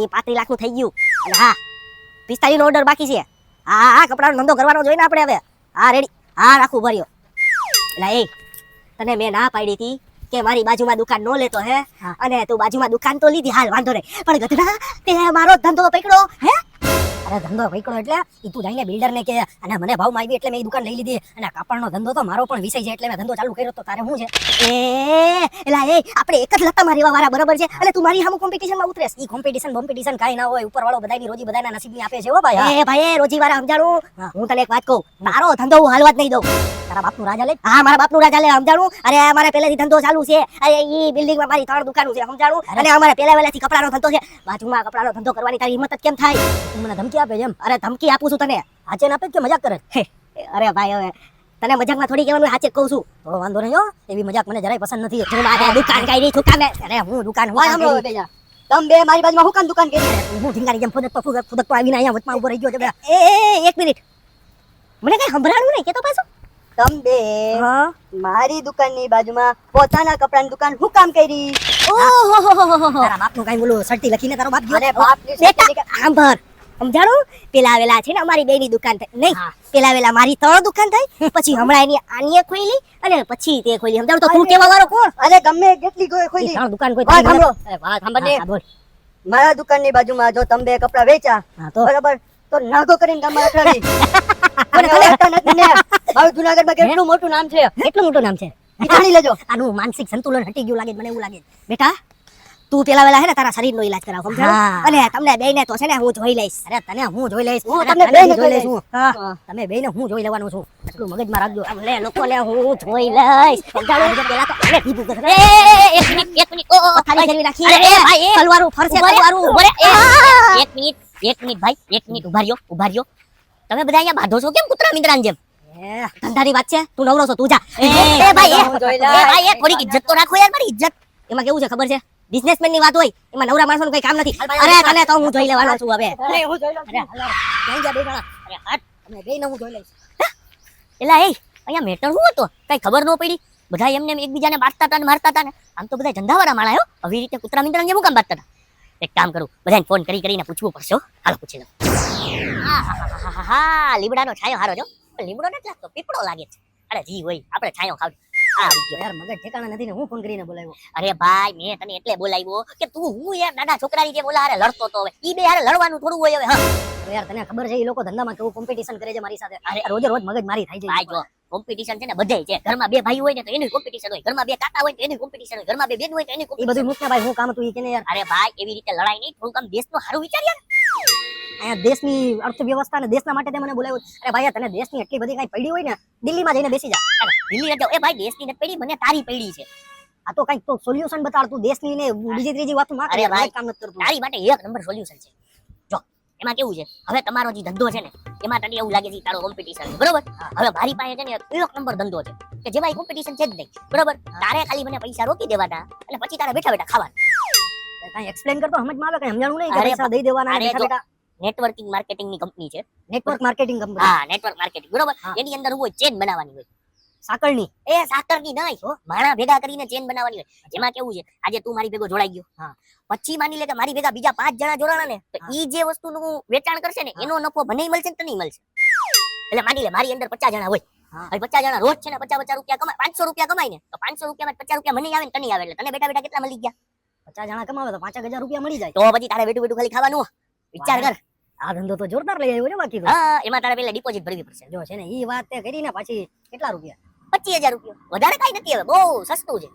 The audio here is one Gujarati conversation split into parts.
એ 35 લાખનું થઈ ગયું. અને હા 45 નો ઓર્ડર બાકી છે. હા હા કપડાનો ધંધો કરવાનો જોઈએ ને આપણે હવે. હા રેડી. હા રાખું ભર્યો. એટલે એ તને મેં ના પાડી હતી કે મારી બાજુમાં દુકાન નો લેતો હે અને તું બાજુમાં દુકાન તો લીધી હાલ વાંધો નહીં પણ ગધડા તે મારો ધંધો પકડો હે. અરે ધંધો પકડો એટલે ઈ તું જઈને બિલ્ડર ને કે અને મને ભાવમાં આવી એટલે મેં ઈ દુકાન લઈ લીધી અને કાપડનો ધંધો તો મારો પણ વિષય છે એટલે મેં ધંધો ચાલુ કર્યો તો તારે શું છે એલા એ આપણે એક જ લતામાં રહેવા વાળા બરાબર છે અને તું મારી સામે કોમ્પિટિશનમાં ઉતરેસ. ઈ કોમ્પિટિશન કાઈ ના હોય ઉપરવાળો બધાની રોજી બધાના નસીબની આપે છે હો ભાઈ. એ ભાઈ રોજી વાળા સમજાણું હું તને એક વાત કહું મારો ધંધો હું હાલવા જ નહીં દઉં. તારા બાપનું રાજા લે. હા મારા બાપનું રાજા લે સમજાણું. અરે અમારે પહેલેથી ધંધો ચાલુ છે. અરે ઈ બિલ્ડિંગમાં મારી 3 દુકાનો છે સમજાણું અને અમારે પહેલેથી કપડાનો ધંધો છે. બાજુમાં કપડાનો ધંધો કરવાની તારી હિંમત જ કેમ થાય? તું મને ધમકી આપે છે એમ? અરે ધમકી આપું છું તને. હાચે ના આપે કે મજાક કરે? અરે ભાઈ હવે તને મજાકમાં થોડી કહેવાનું હાચે કહું છું. તો વાંધો નહીં હો એવી મજાક મને જરાય પસંદ નથી. તું મારે દુકાન કાઢી છુકા મે. અરે હું દુકાન હું બેજા તમે બે મારી બાજુમાં હું કામ દુકાન કરી? હું ઢીંગારી જેમ ફુદક આવીને અહીંયા વચમાં ઉભો રહી ગયો છે બે. એ એક મિનિટ મને કઈ સંભળાણું નહીં કે તો પાછું તમે બે મારી દુકાનની બાજુમાં પોતાના કપડાની દુકાન હું કામ કરી? ઓહો તારા બાપનું કઈ બોલું સર્ટી લખીને તારો બાપ ગયો. અરે બાપની બેટા સાંભળ સમજાણું પેલા વેલા છે ને અમારી બેની દુકાન થઈ નહીં પેલા વેલા મારી 3 દુકાન થઈ પછી હમણાં એની આનીએ ખોલી અને પછી તે ખોલી સમજાણું. તો તું કેવા વાળો કોણ? અરે ગમે કેટલી ખોલી 3 દુકાન કોઈ વાત સાંભળો. વાત સાંભળ બોલ. મારા દુકાનની બાજુમાં જો તમે બે કપડા વેચા બરાબર તો નાગો કરીને ગામમાં રખડાવી. મારું જુનાગઢમાં કેટલું મોટું નામ છે. કેટલું મોટું નામ છે જાણી લેજો. આનું માનસિક સંતુલન હટી ગયું લાગે મને એવું લાગે. બેટા તું પેલા વેલા હે ને તારા શરીરનો ઈલાજ કરાવ સમજાણું અને તમને બેયને તો છે ને હું જોઈ લઈશ. અરે તને હું જોઈ લઈશ. હું તમને બેયને જોઈ લઈશ. તમે બેયને હું જોઈ લેવાનું છું એટલું મગજમાં રાખજો. લે લોકો લે હું જોઈ લઈશ સમજાણું. પેલા તો અરે દીપુ કર. એક મિનિટ ઓ ખાલી કરી રાખી. અરે ભાઈ તલવારું ફરશે તલવારું. એક મિનિટ ભાઈ એક મિનિટ ઉભા રહ્યો. તમે બધા અહીંયા બાંધો છો કેમ કૂતરા મીંદરાની જેમ? ધંધાની વાત છે તું નવરો છો તું જા. એ ભાઈ એ થોડીક ઇજ્જત તો રાખો યાર મારી ઇજ્જત. એમાં કેવું છે ખબર છે બિઝનેસમેન ની વાત હોય એમાં નવરા માણસોનું કઈ કામ નથી. અરે તને તો હું જોઈ લેવાનો છું હવે. અરે હું જોઈ લઉં. નહીં જા બે જણા. અરે હટ તમે બેયને હું જોઈ લઈશ. એલા એ અહીંયા મેટર શું હતો કઈ ખબર ન પડી. બધા એમને એકબીજાને બાંધતા હતા ને મારતા હતા ને. આમ તો બધા ધંધાવાળા માણા હો આવી રીતે કૂતરા મીંદરાને જેમ કામ બાંધતા હતા. એક કામ કરું બધાને ફોન કરીને પૂછવું પડશે. હાલો પૂછી લઉં. હા લીમડાનો છાયો હારો જો. લીમડો નથી લાગતો પીપળો લાગે છે. અરે જી હોય આપણે છાયો ખાવ. આવી ગયો યાર મગજ ઠેકાણા નથી ને હું ફોન કરીને બોલાવ્યો. અરે ભાઈ મેં તને એટલે બોલાવ્યો કે તું હું યાર નાના છોકરાની જે બોલા હારે લડતો તો હવે ઈ બે હારે લડવાનું થોડું હોય હવે. હા યાર તને ખબર છે ઈ લોકો ધંધામાં કેવું કોમ્પિટિશન કરે છે મારી સાથે. અરે રોજે રોજ મગજ મારી થાય છે. ભાઈ જો કોમ્પિટિશન છે ને બધાય છે. ઘરમાં બે ભાઈ હોય ને તો એની કોમ્પિટિશન હોય. ઘરમાં બે કાકા હોય તો એની કોમ્પિટિશન હોય. ઘરમાં બે બેન હોય તો એની કોમ્પિટિશન. ઈ બધું મુકના ભાઈ હું કામ હતું ઈ કેને યાર. અરે ભાઈ એવી રીતે લડાઈ નહીં થોડું કામ દેશનું સારું વિચાર યાર. અહીંયા દેશની અર્થવ્યવસ્થા અને દેશના માટે તે મને બોલાવ્યો. અરે ભાઈ તને દેશની એટલી બધી કઈ પડી હોય ને દિલ્હીમાં જઈને બેસી જા. દિલ્હી જાવ એ ભાઈ દેશની નથી પડી મને તારી પડી છે. આ તો કઈક તો સોલ્યુશન બતાડ તું દેશની ને બીજી ત્રીજી વાતો માં. અરે ભાઈ કામ નથી કરતું. તારી માટે એક નંબર સોલ્યુશન છે. જો એમાં કેવું છે હવે તમારો જે ધંધો છે ને એમાં તને એવું લાગે છે તારો કોમ્પિટિશન છે બરોબર. હવે મારી પાસે છે ને એક નંબર ધંધો છે કે જેમાં કોમ્પિટિશન છે જ નહીં બરોબર. તારે ખાલી મને પૈસા રોકી દેવાના અને પછી તારે બેઠા બેઠા ખાવાના. કઈ એક્સપ્લેન કરતો સમજમાં આવે કઈ સમજાણું નહીં કે પૈસા દઈ દેવાના બેઠા બેઠા. નેટવર્કિંગ માર્કેટિંગ ની કંપની છે. Network marketing company. હા નેટવર્ક માર્કેટિંગ બરોબર. એની અંદર હોય ચેન બનાવવાની હોય સાકળની. એ સાકળની નહીં હો માણા ભેગા કરીને ચેન બનાવવાની હોય. જેમાં કેવું છે આજે તું મારી ભેગો જોડાઈ ગયો પછી માની લે કે મારી ભેગા બીજા 5 જણા જોડાણા ને તો ઈ જે વસ્તુનું વેચાણ કરશે ને એનો નફો મને મળશે ને તને મળશે. એટલે માની લે મારી અંદર 50 જણા હોય હવે 50 જણા રોજ છે ને 50 રૂપિયા કમાય 500 રૂપિયા કમાય ને તો 500 રૂપિયામાં 50 રૂપિયા મને આવે ને તને આવે એટલે તને બેઠા બેઠા કેટલા મળી ગયા? 50 જણા કમાવે તો 5000 રૂપિયા મળી જાય. તો પછી તારે બેઠું ખાલી ખાવાનું વિચાર કર. આ ધંધો તો જોરદાર લઈ આવ્યો ને બાકી તો. હા એમાં તારે પહેલા ડિપોઝિટ ભરવી પડશે. જો છે ને ઈ વાત તે કરી ને પછી કેટલા રૂપિયા? 25000 રૂપિયા. વધારે કઈ નથી હવે બહુ સસ્તું છે.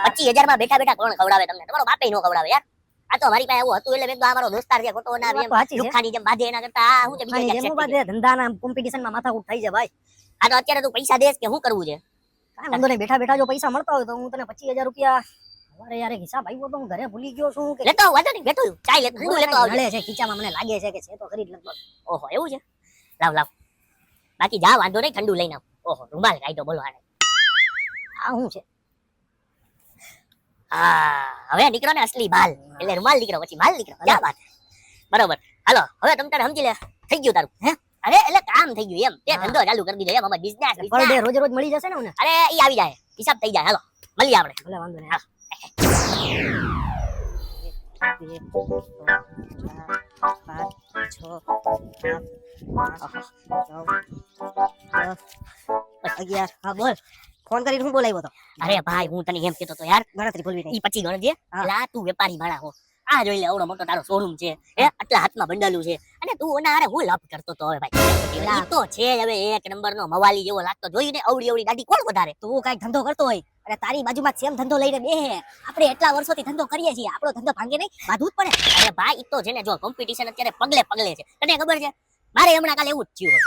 25000 માં બેઠા બેઠા કોણ ખવડાવે તમને? તમારો બાપે નો ખવડાવે યાર. આ તો મારી પાસે એવું હતું એટલે મેં તો અમારો દોસ્તાર છે ખોટો ના એમ લુખાની જેમ બાજે એના કરતા આ હું છે બીજા જેમ બાજે ધંધાના કોમ્પિટિશન માં માથાકૂટ થઈ છે ભાઈ. આ તો અત્યારે તું પૈસા દેસ કે શું કરવું છે? કાઈ વાંધો નહીં બેઠા બેઠા જો પૈસા મળતા હોય તો હું તને 25000 રૂપિયા. અરે યાર હિસાબ આવ્યો તો હું ઘરે ભૂલી ગયો છું કે લેતો વાંધો નહીં બેઠો ચાય લેતો હું લેતો આવજે છે ખીચામાં મને લાગે છે કે છે તો ખરીદ લગભગ. ઓહો એવું છે લાવ બાકી જા વાંધો નહીં ઠંડુ લઈને આવ. ઓહો રૂમાલ કાઢો બોલો આને આ શું છે? હા હવે નીકળો ને અસલી માલ એટલે રૂમાલ નીકળો પછી માલ નીકળો. ક્યાં વાત બરોબર. હાલો હવે તમ તારે સમજી લે થઈ ગયું તારું. હે અરે એટલે કામ થઈ ગયું એમ તે ધંધો ચાલુ કરી દીધો એમ અમાર બિઝનેસ પર ડે રોજ રોજ મળી જશે ને. અરે ઈ આવી જાય હિસાબ થઈ જાય. હાલો મળીએ આપણે. ભલે વાંધો નહીં. 2 11 હા બોલ ફોન કરીને હું બોલાવ્યો તો અરે ભાઈ હું તને એમ કહેતો તો યાર ગણતરી ભૂલવી નહીં ઈ પછી ગણજે હા. એટલે આ તું વેપારી માણા હો આ જોઈ લે આવડો મોટો તારો શોરૂમ છે હે આટલા હાથમાં બંડલું છે અને તું ઓના હારે હું લાભ કરતો તો હવે ભાઈ ઈ તો છે હવે એક નંબરનો મવાલી જેવો લાગતો જોઈને અવડી દાઢી કોણ વધારે તું કાંઈક ધંધો કરતો હોય અને તારી બાજુમાં સેમ ધંધો લઈને બેહે આપણે એટલા વર્ષોથી ધંધો કરીએ છીએ આપણો ધંધો ભાંગે નહીં બાંધવું જ પડે અરે ભાઈ ઈ તો છે ને જો કોમ્પિટિશન અત્યારે પગલે પગલે છે તને ખબર છે મારે હમણાં કાલે એવું જ થયું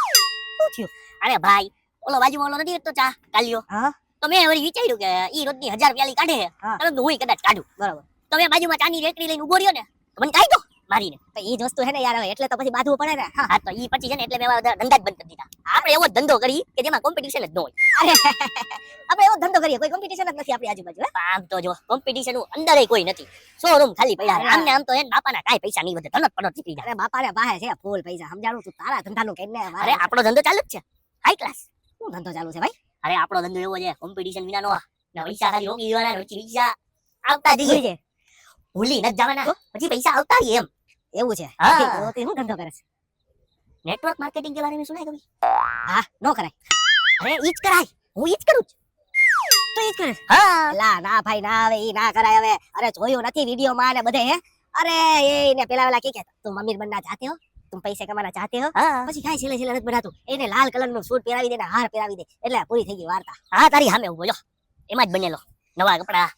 શું થયું અરે ભાઈ ઓલો બાજુમાં ઓલો નથી વેચતો ચા કાલિયો હા તો મેં વળી વિચાર્યું કે ઈ રોજની 1000 પ્યાલી કાઢે હા. તો હું કદાચ કાઢું બરાબર તો મેં બાજુમાં ચાની રેકડી લઈને ઉભો રહ્યો ને તો મને કાઢી દો મારીને તો ઈ જ વસ્તુ છે ને યાર હવે એટલે તો પછી બાંધવું પડે ને હા હા તો ઈ પછી છે ને એટલે મેં આવા ધંધા જ બંધ કરી દીધા આપણે એવો જ ધંધો કરી કે જેમાં કોમ્પિટિશન જ ન હોય અરે આપણે એવો ધંધો કરીએ કોઈ કોમ્પિટિશન જ નથી આપણી આજુબાજુ હે? આમ તો જો કોમ્પિટિશન અંદર કોઈ નથી શોરૂમ ખાલી પડ્યા છે. આમને આમ તો એને બાપાના કાંઈ પૈસા નહીં વધે ધનત પડત નીકળી જાય અરે બાપાને પાસે છે ફૂલ પૈસા સમજાણું તું તારા ધંધાનું કઈને અરે આપણો ધંધો ચાલુ જ છે હાઈ ક્લાસ શું ધંધો ચાલુ છે ભાઈ અરે આપણો ધંધો એવો છે કોમ્પિટિશન વિનાનો ને પૈસા ખાલી રોકી દેવાના રોકી પૈસા આવતા જઈએ છે ભૂલી નથી જવાના પછી પૈસા આવતા જ એમ એવું છે હા. તો તે શું ધંધો કરે છે નેટવર્ક માર્કેટિંગ કે બારે મેં સુના કभी હા નો કરાય અરે ઈ જ કરાય હું ઈ જ કરું છું તો ઈ જ કરે હા લા ના ભાઈ ના આવે ઈ ના કરાય હવે અરે જોયું નથી વિડિયો માં ને બધે હે અરે એને પેલા વેલા કે તું અમીર બનના ચાહતે હો તું પૈસે કમાના ચાહતે હો હા પછી કાંઈ છેલ્લે છેલ્લે નથી બનાતું એને લાલ કલર નું સૂટ પહેરાવી દે ને હાર પહેરાવી દે એટલે પૂરી થઈ ગઈ વાર્તા હા તારી સામે ઉભો જો એમાં જ બનેલો નવા કપડા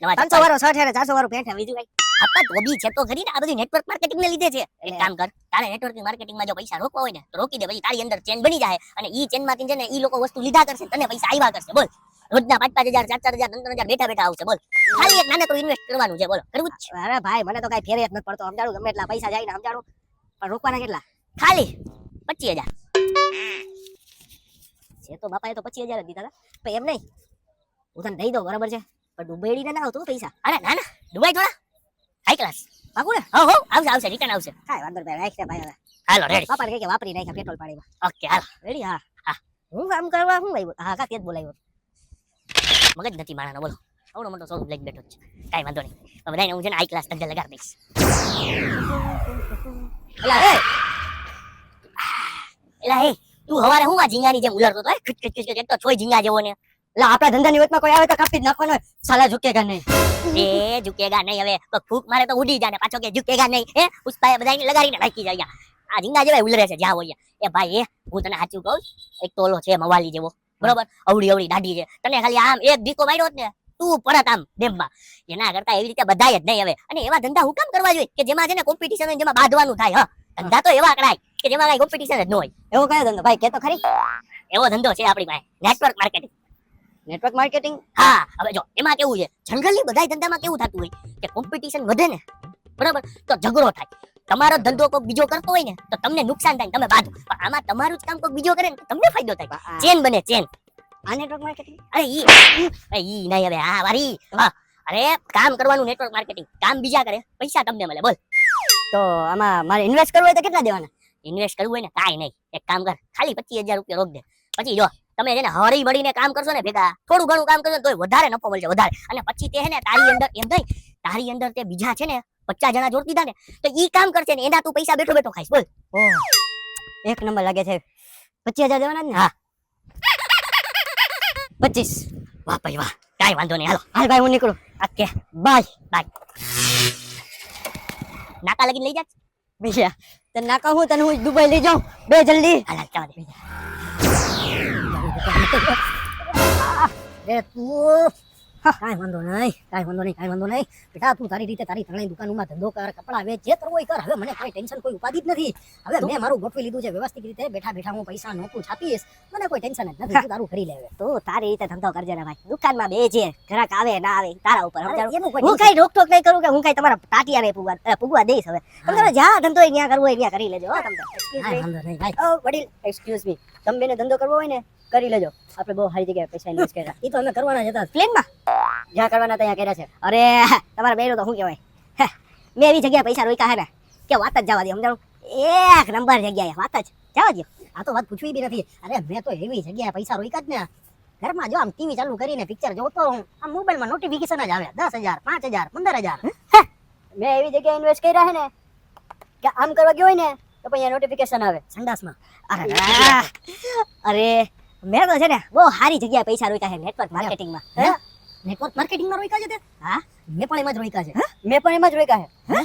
નવા 300 વાળો શર્ટ હે ને 400 વાળું પેન્ટ હે બીજું કઈ આપા ધોબી છે તો ખરી ને આ બધી નેટવર્ક માર્કેટિંગ ને લીધે છે એક કામ કર તારે નેટવર્ક માર્કેટિંગ માં જો પૈસા રોકવા હોય ને તો રોકી દે પછી તારી અંદર ચેન બની જાય અને ઈ ચેન માંથી છે ને ઈ લોકો વસ્તુ લીધા કરશે તને પૈસા આવ્યા કરશે બોલ રોજના 5,000 4,000 3,000 બેઠા બેઠા આવશે બોલ ખાલી એક નાનકડું ઇન્વેસ્ટ કરવાનું છે બોલો કરવું જ છે અરે ભાઈ મને તો કઈ ફેર જ નથી પડતો સમજાણું ગમે એટલા પૈસા જાય ને સમજાણું પણ રોકવાના કેટલા ખાલી 25,000 છે તો બાપાએ તો 25,000 જ દીધા હતા પણ એમ નહીં હું તને દઈ દઉં બરાબર છે પણ ડૂબેડીને ના આવતું પૈસા અરે ના ના દુબઈ થોડા હાઈ ક્લાસ પાકું ને હો આવશે આવશે રિટર્ન આવશે કાંઈ વાંધો નહીં રાખ ભાઈ હવે હાલો રેડી બાપાને કહે કે વાપરી નાખ્યા પેટ્રોલ પાણીમાં ઓકે હાલો રેડી હા હા. હું કામ કરવા હું આવ્યો હા કા તે જ બોલાવ્યો મગજ નથી માણાનો બોલો આવડો મોટો શોરૂમ લઈને બેઠો છે કાંઈ વાંધો નહીં તો બધાને હું છે ને હાઈ ક્લાસ ધંધા લગાડી દઈશ એલા એ એલા હે તું હવારે હું આ ઝીંગાની જેમ ઉલરતો તો ખિચ ખિચ ખિચ એક તો છોય ઝીંગા જેવો ને એલા આપણા ધંધાની વચમાં કોઈ આવે તો કાપી જ નાખવાનો સાલા ઝુકેગા નહીં એ ઝુકેગા નહીં હવે તો ફૂક મારે તો ઉડી જાય ને પાછો કે ઝુકેગા નહીં હે પુષ્પાએ બધાને લગાડીને નાખી જાય આ ઝીંગા જેવા ઉલરે છે જ્યાં હોય એ ભાઈ હું તને સાચું કહું એક તો ઓલો છે મવાલી જેવો બરોબર અવડી અવડી દાઢી છે તને ખાલી આમ એક દીકો માર્યો ને તું પરત આમ ડેમમાં એના કરતા એવી રીતે બધાય જ નહીં હવે અને એવા ધંધા હું કામ કરવા જોઈએ કે જેમાં છે ને કોમ્પિટિશન હોય જેમાં બાંધવાનું થાય હા ધંધા તો એવા કરાય કે જેમાં કઈ કોમ્પિટિશન જ ન હોય એવો કયો ધંધો ભાઈ કે તો ખરી એવો ધંધો છે આપણી પાસે નેટવર્ક માર્કેટિંગ નેટવર્ક માર્કેટિંગ હા હવે જો એમાં કેવું છે જનરલી બધા ધંધામાં કેવું થતું હોય કે કોમ્પિટિશન વધે ને બરાબર તો ઝઘડો થાય તમારો ધંધો કોઈ બીજો કરતો હોય ને તો તમને નુકસાન થાય તમે બાંધો પણ આમાં તમારું જ કામ કોઈ બીજો કરે ને તો તમને ફાયદો થાય ચેન બને ચેન આ નેટવર્ક માર્કેટિંગ અરે ઈ નહીં હવે હા વારી હા અરે કામ કરવાનું નેટવર્ક માર્કેટિંગ કામ બીજા કરે પૈસા તમને મળે બોલ તો આમાં મારે ઇન્વેસ્ટ કરવું હોય તો કેટલા દેવાના ઇન્વેસ્ટ કરવું હોય ને કાંઈ નહીં એક કામ કર ખાલી 25,000 રૂપિયા રોક દે પછી જો તમે છે ને હરી મળીને કામ કરશો ને ભેગા થોડું ઘણું કામ કરશો ને તોય વધારે નફો મળશે વધારે અને પછી તે છે ને તારી અંદર એમ નહીં તારી અંદર તે બીજા છે ને 50 જણા જોડ દીધા ને તો ઈ કામ કરશે ને એના તું પૈસા બેઠો બેઠો ખાઈશ બોલ એક નંબર લાગે છે 25,000 દેવાના ને હા 25 વાહ ભાઈ વાહ કાંઈ વાંધો નહીં હાલો હાલ ભાઈ હું નીકળું ઓકે બાય બાય નાકા લગીને લઈ જા ભૈયા તને ના કહું તને હું દુબઈ લઈ જાઉં બે જલ્દી હાલ હાલ જવા દે રે તું કાંઈ વાંધો નહીં બેટા તું તારી રીતે તારી ત્રણેય દુકાનોમાં ધંધો કર કપડા વેચ જે કરવું હોય કર હવે મને કોઈ ટેન્શન કોઈ ઉપાધિ જ નથી હવે મેં મારું ગોઠવી લીધું છે વ્યવસ્થિત રીતે બેઠા બેઠા હું પૈસા નોકું છાપીશ મને કોઈ ટેન્શન જ નથી તું તારું કરી લેવે તું તારી રીતે ધંધો કરજે ને ભાઈ દુકાનમાં બેજે ગ્રાહક આવે ના આવે તારા ઉપર હું કઈ રોકટોક નહીં કરું કે હું કઈ તમારા ટાટિયા ને પૂગવા દઈશ હવે તમે જ્યાં ધંધો હોય ત્યાં કરવો હોય ત્યાં કરી લેજો હો તમને વડીલ એક્સક્યુઝ મી તમે બેને ધંધો કરવો હોય ને કરી લેજો આપણે બહુ સારી જગ્યાએ પૈસા ઇન્વેસ્ટ કર્યા એ તો અમે કરવાના જ હતા પ્લેનમાં જ્યાં કરવાના ત્યાં કર્યા છે અરે તમારા બેનો તો શું કહેવાય મેં એવી જગ્યાએ પૈસા રોક્યા હે ને કે વાત જ જવા દે સમજાણું એક નંબર જગ્યાએ વાત જ જવા દો આ તો વાત પૂછવી બી નથી અરે મેં તો એવી જગ્યાએ પૈસા રોક્યા જ ને ઘરમાં જો આમ ટીવી ચાલુ કરીને પિક્ચર જોતો રહું આમ મોબાઈલમાં નોટિફિકેશન જ આવે 10,000 5,000 15,000 મેં એવી જગ્યાએ ઇન્વેસ્ટ કર્યા છે ને કે આમ કરવા ગયો હોય ને તો પછી નોટિફિકેશન આવે સંડાસમાં. અરે મેં તો છે ને બહુ સારી જગ્યાએ પૈસા રોક્યા છે નેટવર્ક માર્કેટિંગમાં. નેટવર્ક માર્કેટિંગમાં રોક્યા છે તે? હા, મેં પણ એમાં જ રોક્યા છે. મેં પણ એમાં જ રોક્યા છે.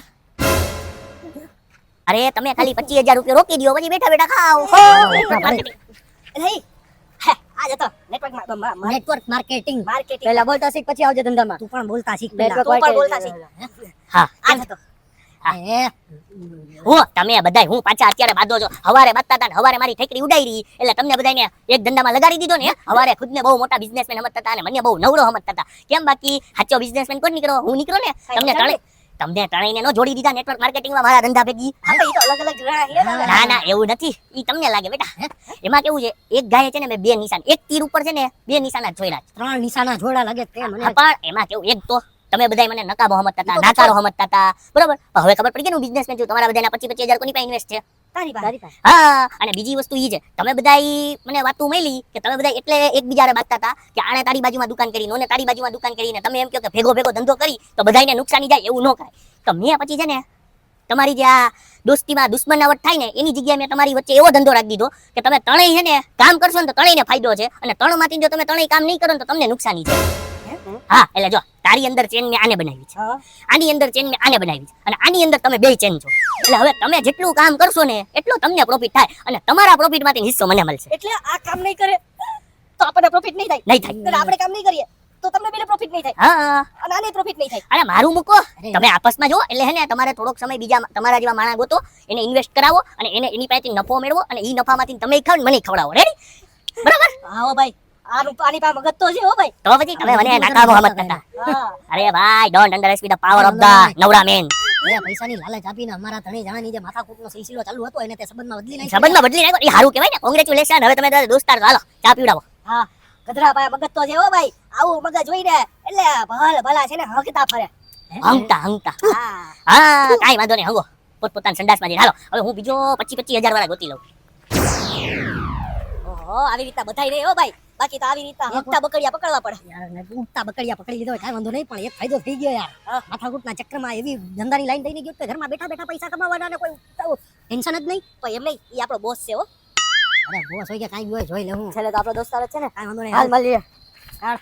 અરે તમે ખાલી 25,000 રૂપિયા રોકી દો પછી બેઠા બેઠા ખાઓ. નેટવર્ક માર્કેટિંગ પહેલા બોલતા શીખ પછી આવજે ધંધામાં. તું પણ બોલતા શીખ પહેલા. તું પણ બોલતા શીખ. હા હું તમે બધાય હું પાછા અત્યારે બાંધો છો. હવારે બાંધતા હતા ને હવારે મારી ઠેકડી ઉડાઈ એટલે તમને બધાને એક ધંધામાં લગાડી દીધો ને. હવારે ખુદને બહુ મોટા બિઝનેસમેન સમજતા હતા અને મને બહુ નવરો સમજતા હતા. કેમ બાકી સાચો બિઝનેસમેન કોણ નીકળો? હું નીકળો ને. તમને ત્રણેયને નો જોડી દીધા નેટવર્ક માર્કેટિંગમાં મારા ધંધા ભેગી. ના ના એવું નથી. ઈ તમને લાગે બેટા. એમાં કેવું છે એક ગાય છે ને મેં બે નિશાન એક તીર ઉપર છે ને બે નિશાના જોયેલા. 3 નિશાના જોડા લાગે તે મને. પણ એમાં કેવું એક તો તમે બધાય મને નકામો સમજતા હતા, નાકારો સમજતા હતા, બરોબર? હવે ખબર પડી કે હું બિઝનેસમેન છું. તમારા બધાના 25,000 કોની પાસે ઇન્વેસ્ટ છે? તારી પાસે. હા, અને બીજી વસ્તુ ઈ છે તમે બધાય મને વાતું મળી કે તમે બધા એટલે એકબીજાને બાંધતા હતા કે આણે તારી બાજુમાં દુકાન કરી, નોને તારી બાજુમાં દુકાન કરીને તમે એમ કહો કે ભેગો ભેગો ધંધો કરી તો બધાયને નુકસાની જાય એવું ન કરાય. તો મેં પછી છે ને તમારી જે આ દોસ્તીમાં દુશ્મનાવટ થાય ને એની જગ્યાએ મેં તમારી વચ્ચે એવો ધંધો રાખી દીધો કે તમે ત્રણેય છે ને કામ કરશો ને તો ત્રણેયને ફાયદો છે અને ત્રણમાંથી જો તમે ત્રણેય કામ નહીં કરો ને તો તમને નુકસાની છે. હા, એટલે જો તારી અંદર ચેન મેં આને બનાવી છે, આની અંદર ચેન મેં આને બનાવી છે અને આની અંદર તમે બે ચેન છો. એટલે હવે તમે જેટલું કામ કરશો ને એટલું તમને પ્રોફિટ થાય અને તમારા પ્રોફિટ માંથી હિસ્સો મને મળશે. એટલે આ કામ નહીં કરે તો આપણને પ્રોફિટ નહીં થાય. નહીં થાય. એટલે આપણે કામ નહીં કરીએ તો તમને બેને પ્રોફિટ નહીં થાય. હા, અને આને પ્રોફિટ નહીં થાય. અરે મારું મૂકો, તમે આપસમાં જો. એટલે હે ને તમારે થોડોક સમય બીજા તમારા જેવા માણસ ગોતો, એને ઇન્વેસ્ટ કરાવો અને એને એની પાસેથી નફો મેળવો અને ઈ નફામાંથી તમે ખાવ ને મને ખવડાવો. રેડી? બરાબર? આવો ભાઈ, આનું પાણી પા મગજ તો છે હો ભાઈ. તો પછી તમે મને નાકામો સમજતા હતા. અરે ભાઈ, don't underestimate the power of the નવરા મેન. પૈસાની લાલચ આપીને અમારા ત્રણેય જણાની જે માથાકૂટનો સિલસિલો ચાલુ હતો એને તે સંબંધમાં બદલી નાખ્યો. સંબંધમાં બદલી નાખ્યો. એ સારું કહેવાય ને. કોંગ્રેચ્યુલેશન. હવે તમે દોસ્તાર હાલો ચા પીવડાવો. હા, ગધરા ભાઈ મગજ તો છે હો ભાઈ. આવું મગજ જોઈને એટલે ભલા છે ને હકતા ફરે. હંગતા. હા, કાઈ વાંધો નહીં. હંગો પોતપોતાના સંડાસમાં જઈને હાલો. હવે હું બીજો 25,000 વાળા ગોતી લઉં. ઓહો, આવી રીતના બધાય રે હો ભાઈ. બાકી તો આવી રીતના હકતા બકડિયા પકડવા પડે. યાર ઉગતા બકડિયા પકડી લીધો કાઈ વાંધો નહીં, પણ એક ફાયદો થઈ ગયો યાર. માથાકૂટના ચક્કરમાં એવી ધંધાની લાઈન થઈને ગયો કે ઘરમાં બેઠા બેઠા પૈસા કમાવાના ને કોઈ ટેન્શન જ નહીં. તો એમ નહીં, ઈ આપણો બોસ છે હો. અરે બોસ હોય કે કાઈ હોય જોઈ લે. હું છેલ્લે તો આપણો દોસ્તાર જ છે ને. કાઈ વાંધો નહીં, હાલ મળીએ. હાલ.